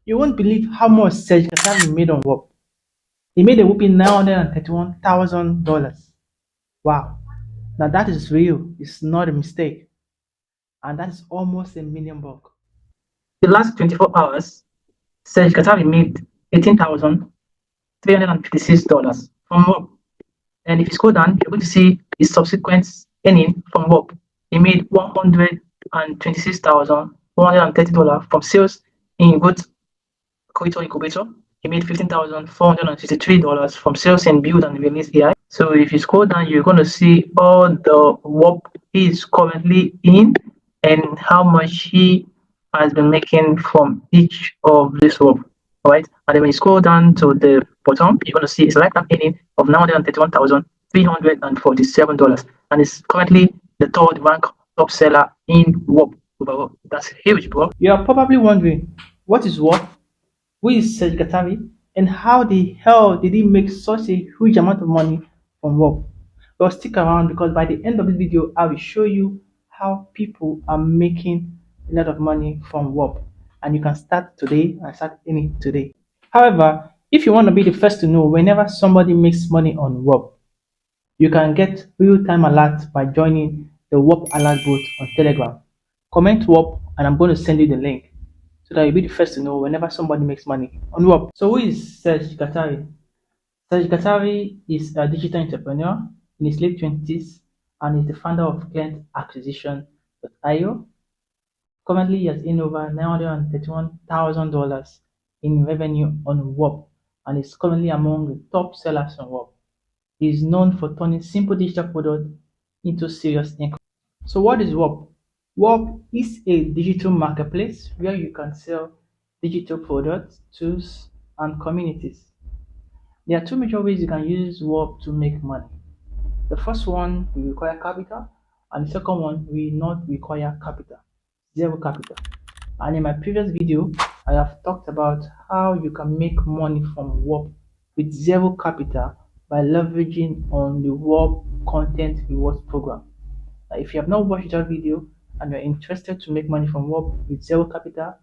You won't believe how much Serge Gatavi made on Whop. He made a whooping $931,000. Wow. Now that is real. It's not a mistake. And that is almost $1 million. The last 24 hours, Serge Gatavi made $18,356 from Whop. And if you scroll down, you're going to see his subsequent earning from Whop. He made $126,130 from sales in both Coito Incubator. He made $15,463 from sales in Build and Release AI. So if you scroll down, you're going to see all the Whop he is currently in and how much he has been making from each of these Whop. Right? And then when you scroll down to the bottom, you're going to see his lifetime earning of $931,347. And it's currently the third rank top seller in Whop overall. That's huge, bro. You are probably wondering, what is Whop? Who is Serge Gatavi? And how the hell did he make such a huge amount of money from Whop? Well, stick around because by the end of this video, I will show you how people are making a lot of money from Whop. And you can start today and start earning today. However, if you want to be the first to know whenever somebody makes money on Whop, you can get real-time alerts by joining the Whop alert bot on Telegram. Comment Whop and I'm going to send you the link so that you'll be the first to know whenever somebody makes money on Whop. So who is Serge Gatavi? Serge Gatavi is a digital entrepreneur in his late 20s and is the founder of Client Acquisition.io. Currently, he has earned over $931,000 in revenue on Whop and is currently among the top sellers on Whop. He is known for turning simple digital products into serious income. So what is Whop? Whop is a digital marketplace where you can sell digital products, tools, and communities. There are two major ways you can use Whop to make money. The first one will require capital, and the second one will not require capital, zero capital. And in my previous video, I have talked about how you can make money from Whop with zero capital by leveraging on the Whop Content Rewards Program. Now, if you have not watched that video and you're interested to make money from Whop with zero capital,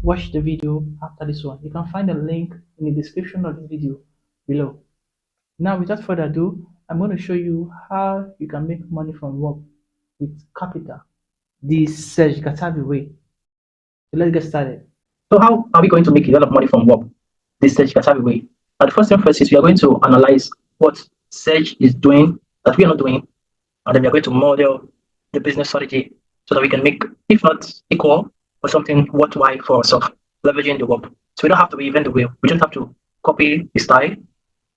watch the video after this one. You can find a link in the description of this video below. Now, without further ado, I'm going to show you how you can make money from Whop with capital, the Serge Gatavi way. So let's get started. So how are we going to make a lot of money from Whop? This Serge Gatavi way. Now the first thing first is we are going to analyze what Serge is doing that we are not doing, and then we are going to model the business strategy so that we can make, if not equal, or something worthwhile for ourselves, leveraging the Whop. So we don't have to reinvent the wheel. We just have to copy the style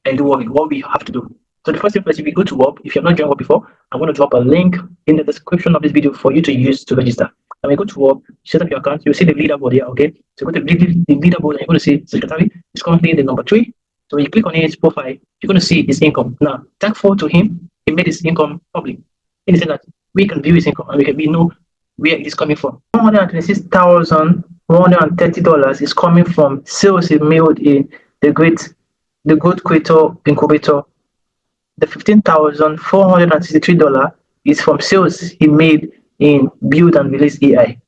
and do what we have to do. So the first thing first, if you go to Whop, if you have not joined Whop before, I'm going to drop a link in the description of this video for you to use to register. And when you go to Whop, set up your account, you'll see the leaderboard here, okay? So go to the leaderboard and you're going to see Serge Gatavi is currently the number 3. So when you click on his profile, you're going to see his income. Now, thankful to him, he made his income public. In the sense that we can view his income and we know where it is coming from. $126,130 is coming from sales he made in the Good Creator Incubator. The $15,463 is from sales he made in Build and Release AI.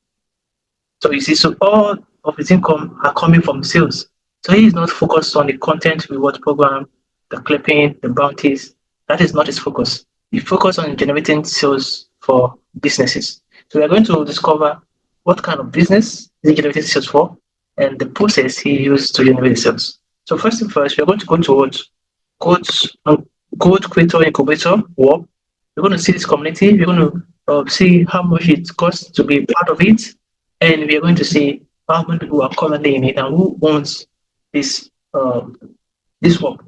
So you see, so all of his income are coming from sales. So he is not focused on the content reward program, the clipping, the bounties. That is not his focus. He focuses on generating sales for businesses. So we are going to discover what kind of business is he generating sales for and the process he used to generate sales. So first thing first, we are going to go towards Good Creator Incubator Whop. We're going to see this community. We're going to see how much it costs to be part of it, and we are going to see how many people are currently in it and who owns this Whop.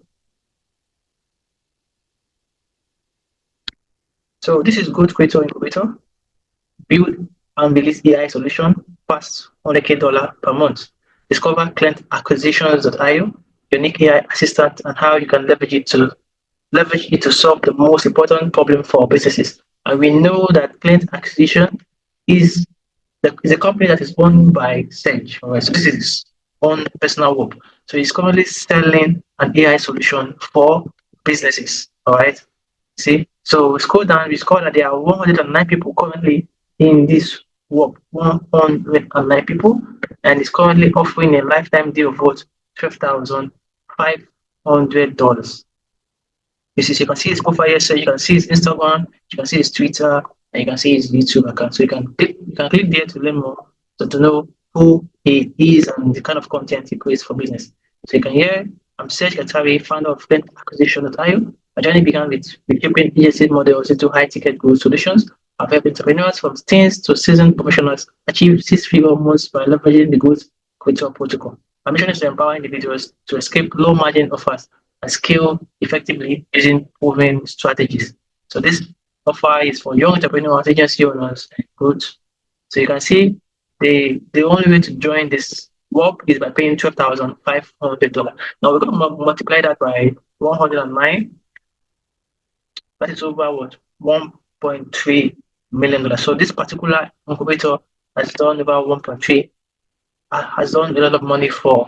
So this is Good Creator Incubator, Build and Release AI solution, past $100K per month. Discover Client Acquisitions.io, unique AI assistant, and how you can leverage it to solve the most important problem for businesses. And we know that Client Acquisition is a company that is owned by Serge. Right? So this is his own personal Whop. So he's currently selling an AI solution for businesses. All right. See, so we scroll down. We scroll that there are 109 people currently in this Whop 109 people, and is currently offering a lifetime deal worth $12,500. You can see his profile here, so you can see his Instagram, you can see his Twitter, and you can see his YouTube account. So you can click there to learn more, so to know who he is and the kind of content he creates for business. So you can hear I'm Serge Katari, founder of Acquisition.io. My journey began with keeping ESG models into high ticket growth solutions. I've helped entrepreneurs from teens to seasoned professionals achieve six-figure months by leveraging the growth culture protocol. My mission is to empower individuals to escape low margin offers and scale effectively using proven strategies. So this offer is for young entrepreneurs, agency owners, and growth. So you can see the only way to join this work is by paying $12,500. Now we're going to multiply that by 109. That is over what $1.3 million. So this particular incubator has done about 1.3, has done a lot of money for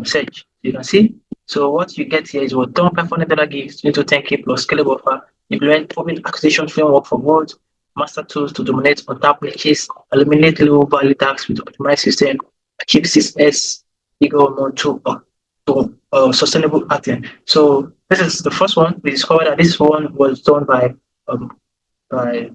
search. You can see. So what you get here is what $500 gives into 10K plus scalable offer, implement proven acquisition framework for growth, master tools to dominate on tap niches, eliminate low value tax with optimized system, achieve 6S equal more to sustainable acting. So this is the first one. We discovered that this one was done um, by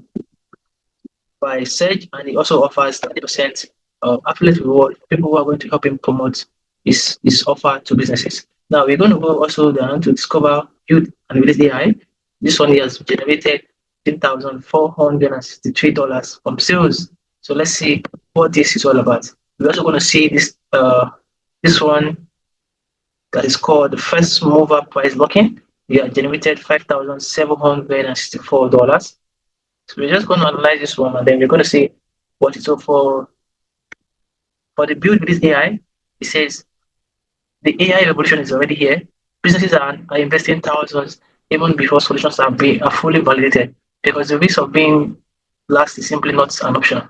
Serge, and he also offers 30% affiliate reward for people who are going to help him promote his offer to businesses. Now we're going to go also down to discover, build, and release AI. This one has generated $10,463 from sales. So let's see what this is all about. We're also going to see this one that is called the first mover price locking. We have generated $5,764. So we're just going to analyze this one, and then we're going to see what it's up for the build with this AI. It says the AI revolution is already here. Businesses are investing thousands even before solutions are fully validated, because the risk of being last is simply not an option.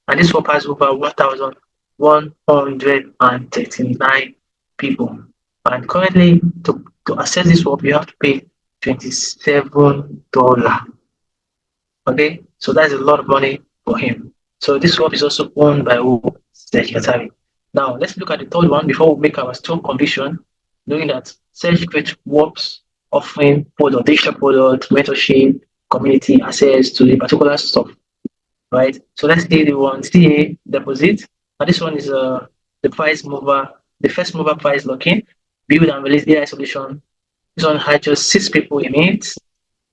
And this one has over 1,139 people. And currently, to access this work, you have to pay $27. Okay, so that's a lot of money for him. So this swap is also owned by who? Serge Katari. Now let's look at the third one before we make our strong conviction, knowing that Serge creates works offering product, digital product, mentorship, community access to the particular stuff, right? So let's see the one CA deposit. Now this one is the price mover, the first mover price locking, build and release AI solution. This one had just 6 people in it,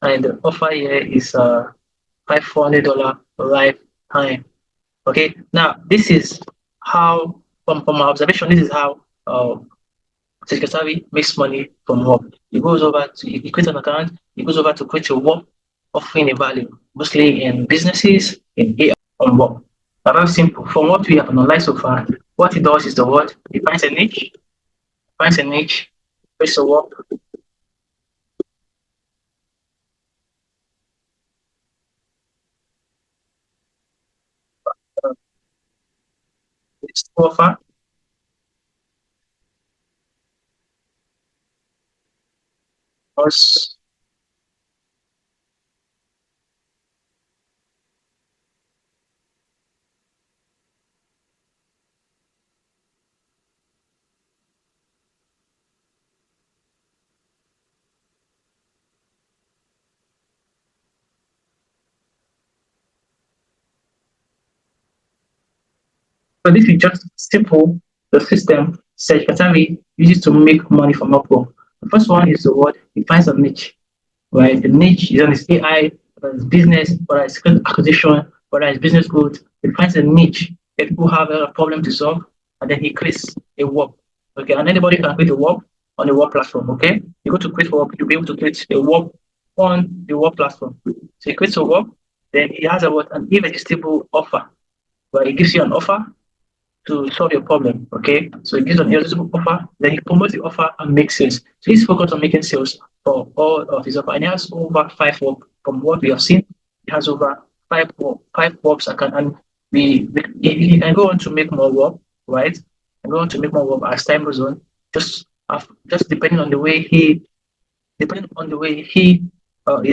and the offer here is $500 lifetime. Okay, now this is how, from my observation, this is how Kasavi makes money from work. He creates an account, he goes over to create a work offering a value, mostly in businesses, in AI, on work. Now, very simple. From what we have analyzed so far, what he does is the what? He finds a niche, creates a work, offer, us. So this is just simple. The system Search Katari uses to make money from Upwork. The first one is the word. It finds a niche, right? The niche is on its AI, whether it's business, whether it's acquisition, whether it's business growth. It finds a niche that people have a problem to solve, and then he creates a work. Okay, and anybody can create a work on the work platform. Okay, you go to create work, you'll be able to create a work on the work platform. So he creates a work, then he has a what an irresistible offer, where he gives you an offer to solve your problem. Okay, so he gives an irresistible offer, then he promotes the offer and makes sales. So he's focused on making sales for all of his offer, and he has over 5 work. From what we have seen, he has over five works, and he can go on to make more work, right? And go on to make more work as time goes on. Just depending on the way he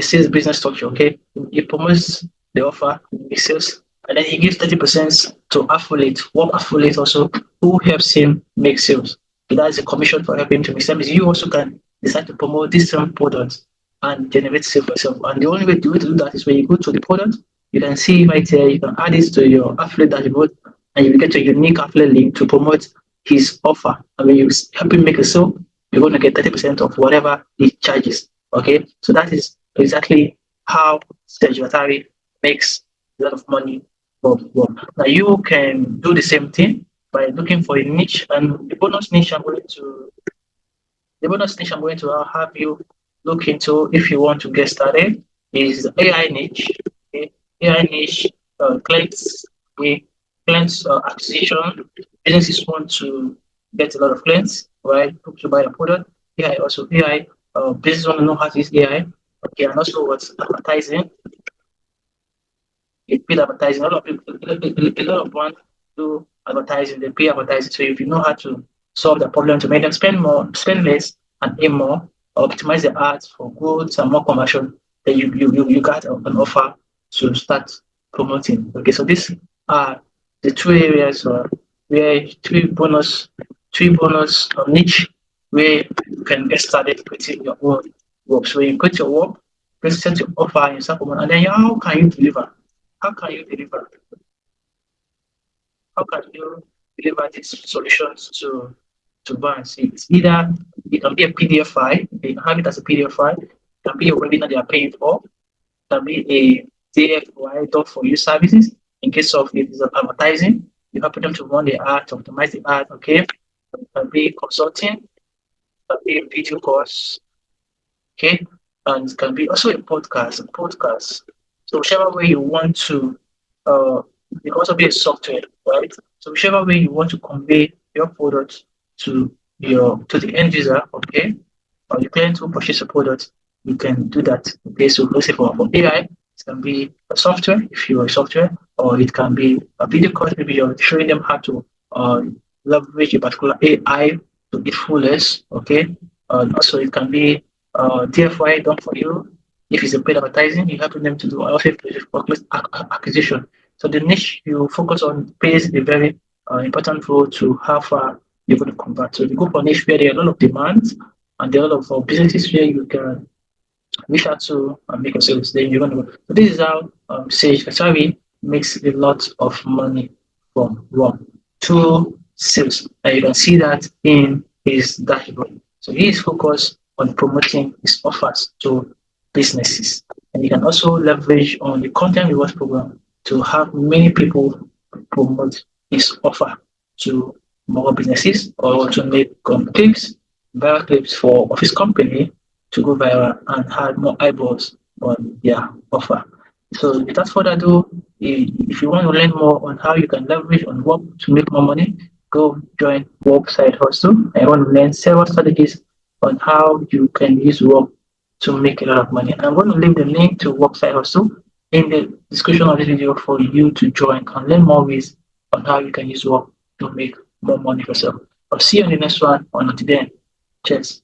sees business structure. Okay, he promotes the offer, he makes sales, And then he gives 30% to affiliate, Whop affiliate also, who helps him make sales. So that is a commission for helping him to make sales. You also can decide to promote this same product and generate sales for yourself. And the only way to do that is when you go to the product, you can see right here, you can add this to your affiliate dashboard, and you will get a unique affiliate link to promote his offer. And when you help him make a sale, you're going to get 30% of whatever he charges. Okay, so that is exactly how Serge Vatari makes a lot of money from work. Now you can do the same thing by looking for a niche, and the bonus niche I'm going to have you look into if you want to get started is AI niche. Okay? AI niche clients with clients acquisition. Businesses want to get a lot of clients, right? People to buy the product. AI also AI. Business want to know how to use AI. Okay, and also what's advertising. It paid advertising. A lot of people, a lot of brands do advertising. They pay advertising. So if you know how to solve the problem to make them spend more, spend less, and aim more, or optimize the ads for growth and more conversion, then you got an offer to start promoting. Okay, so these are the two areas where three bonus niche where you can get started creating your own work. So when you create your work, present your offer and you start promoting, and then how can you deliver? How can you deliver? How can you deliver these solutions to brands? It's either it can be a PDF file, you can have it as a PDF file, it can be a webinar they are paying for, it can be a DFY done for you services. In case of it is advertising, you help them to run the ad, to optimize the ad, okay? It can be consulting, it can be a video course, okay? And it can be also a podcast. So whichever way you want to, it can also be a software, right? So whichever way you want to convey your product to the end user, okay, or the client who purchase a product, you can do that. Okay, so let's say for AI, it can be a software if you're a software, or it can be a video course. Maybe you're showing them how to leverage a particular AI to its fullest. Okay, also it can be DFY done for you. If it's a paid advertising, you're helping them to do also acquisition. So the niche you focus on plays a very important role to how far you're going to convert. So if you go for niche where there are a lot of demands and there are a lot of businesses where you can reach out to and make a sales, then you're going to go. So this is how Sage Kachawi makes a lot of money from one, two sales. And you can see that in his dashboard. So he is focused on promoting his offers to businesses. And you can also leverage on the content rewards program to have many people promote his offer to more businesses or to make viral clips for of his company to go viral and have more eyeballs on their offer. So without further ado, if you want to learn more on how you can leverage on Whop to make more money, go join Whop Side Hustle. I want to learn several strategies on how you can use Whop to make a lot of money. And I'm going to leave the link to Whop Side Hustle in the description of this video for you to join and learn more ways on how you can use Whop to make more money for yourself. I'll see you on the next one. Until then, cheers.